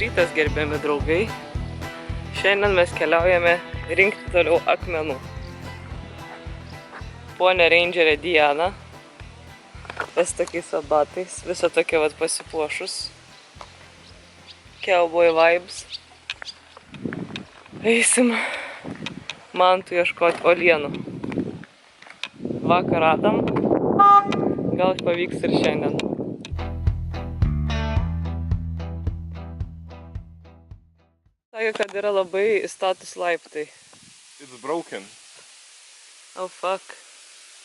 rytas, gerbiami draugai. Šiandien mes keliaujame rinkti toliau akmenų. Ponė Rangerė Diana. Vis tokiais batais, visą tokia vat pasipuošus. Cowboy vibes. Eisim mantų ieškoti uolienų. Vakar radom. Gal pavyks ir šiandien. Sakė, kad yra labai status laiptai. It's broken. Oh fuck.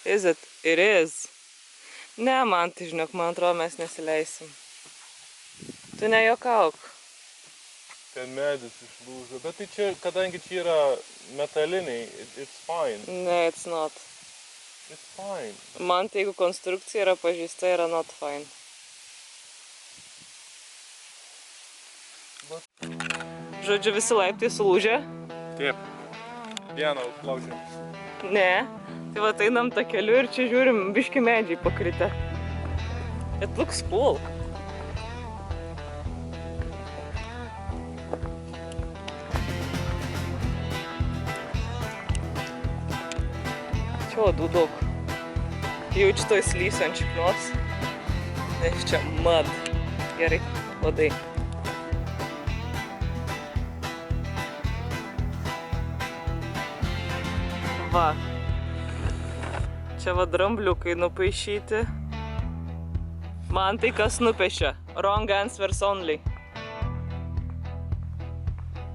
Is it? It is. Ne, man tai žinok, man atrodo, mes nesileisim. Tu nejuokauk. Ten medis išlūžo, bet tai čia, kadangi čia yra metaliniai, it's fine. Ne, it's not. It's fine. Man tai jeigu konstrukcija yra pažįsta, yra not fine. Žodžiu, visi laiptai sulūžė? Taip. Vieną užlaužėm. Ne. Tai va, einam tą keliu ir čia žiūrim biški medžiai pakritę. It looks cool. Čia odų daug. Jaučiu to įslysiu ant šiknos. Nes čia mud. Gerai, odai. Va. Čia va drambliukai nupaišyti. Man tai kas nupiešė? Wrong answers only.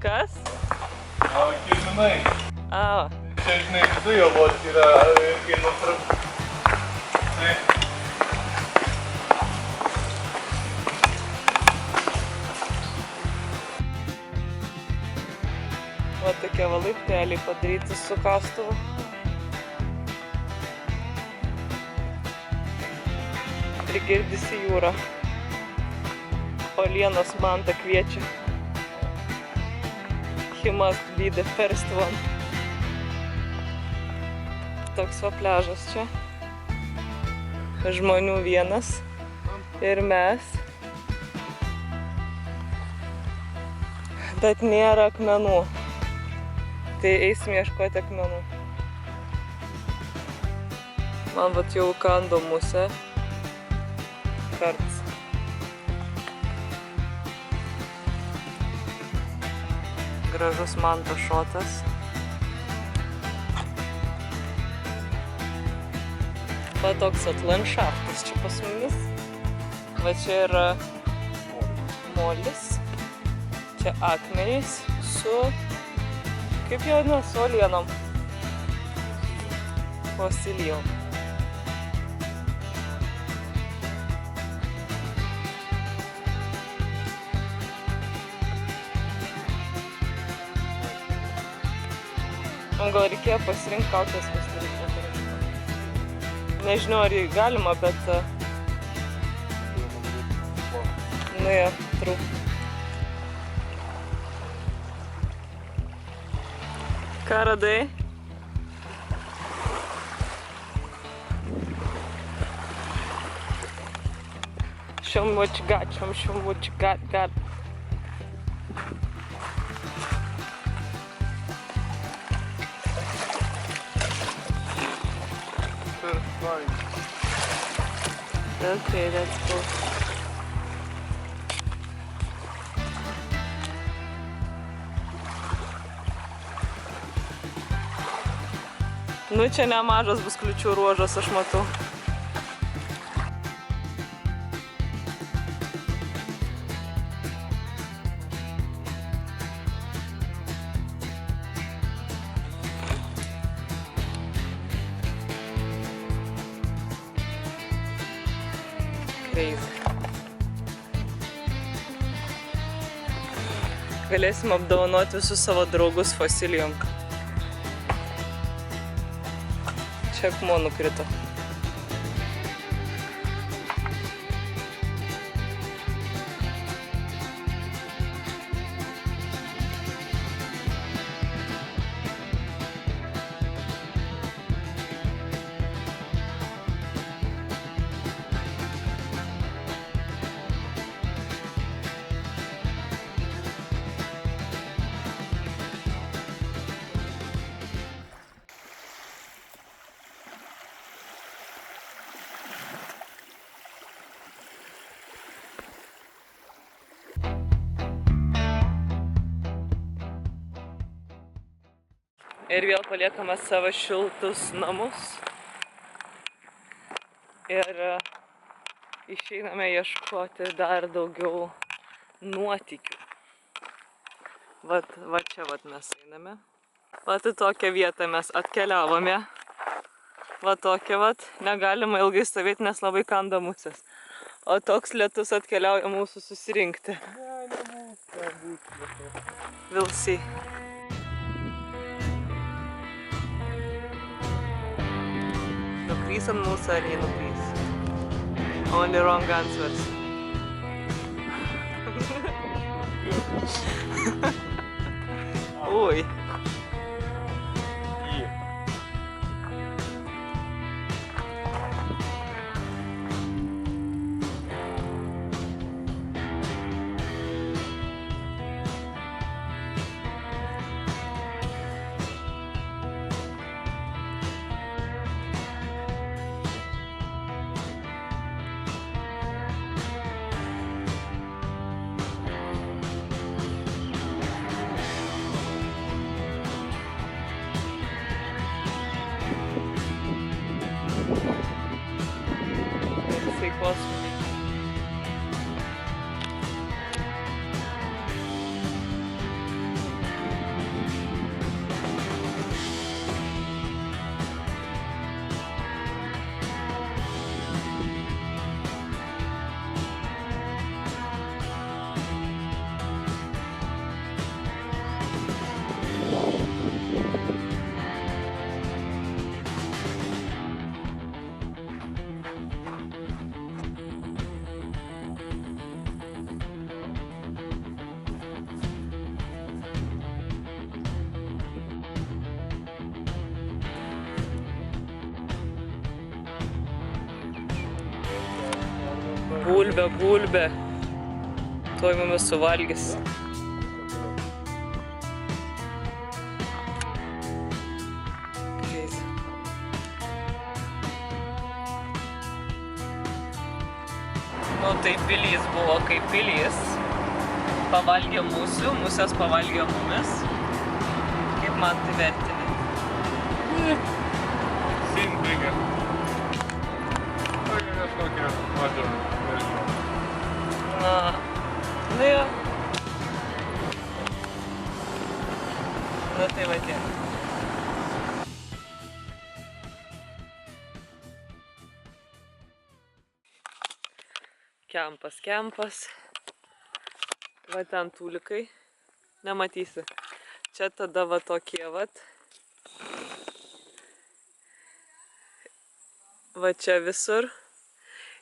Kas? O, kirminai. A. Čia, žinai, viduje vos yra irgi nutrap. Tai. Va tokie va laipteliai padaryti su kastuvu. Ir girdisi jūra. Uolienos mantą kviečia. He must be the first one. Toks va pliažas čia. Žmonių vienas. Ir mes. Bet nėra akmenų. Tai eisim ieškoti akmenų. Man vat jau kando musę. Karts. Gražus manto šotas. Va toks landšaftas čia pas mumis. Va čia yra molis. Čia akmenys su, kaip jau vadinu, su uolienom. Fosilijom. Gal reikėjo pasirinkti kaukės pasidaryti. Nežinau, ar galima, bet... Nu jo, trūk. Ką radai? Show me what you got, show me what you got. Okay, that's cool. Nu, čia nemažas bus kliučių ruožas, aš matau. Galėsim apdovanoti visus savo draugus fosilijom. Čia akmuo nukrito. Ir vėl paliekame savo šiltus namus. Ir išeiname ieškoti dar daugiau nuotykių. Va čia mes einame. Vat į tokią vietą mes atkeliavome. Va tokia negalima ilgai stovėti, nes labai kanda musės. O toks lietus atkeliauja mūsų susirinkti. Ne, nebūs. We'll see. Nukrys ant mūsų ar nenukrys? Only wrong answers. Ui. Gulbė. Tuoj mumis suvalgys. Crazy. Nu tai pilys buvo kaip pilys. Pavalgė mūsų, musės pavalgė mumis. Kaip man tai vertini? Simpliga. Tai kažkokia maža. Nu jo. Nu tai va tiek. Kempas. Va ten tūlikai. Nematysi. Čia tada va tokie vat. Va čia visur.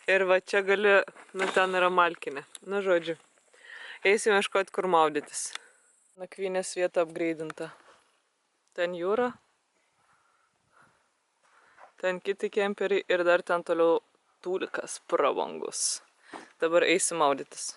Ir va čia gali, nu ten yra malkinė. Nu žodžiu. Eisime ieškoti, kur maudytis. Nakvynės vieta upgraidinta. Ten jūra. Ten kiti kemperiai ir dar ten toliau tūlikas prabangus. Dabar eisim maudytis.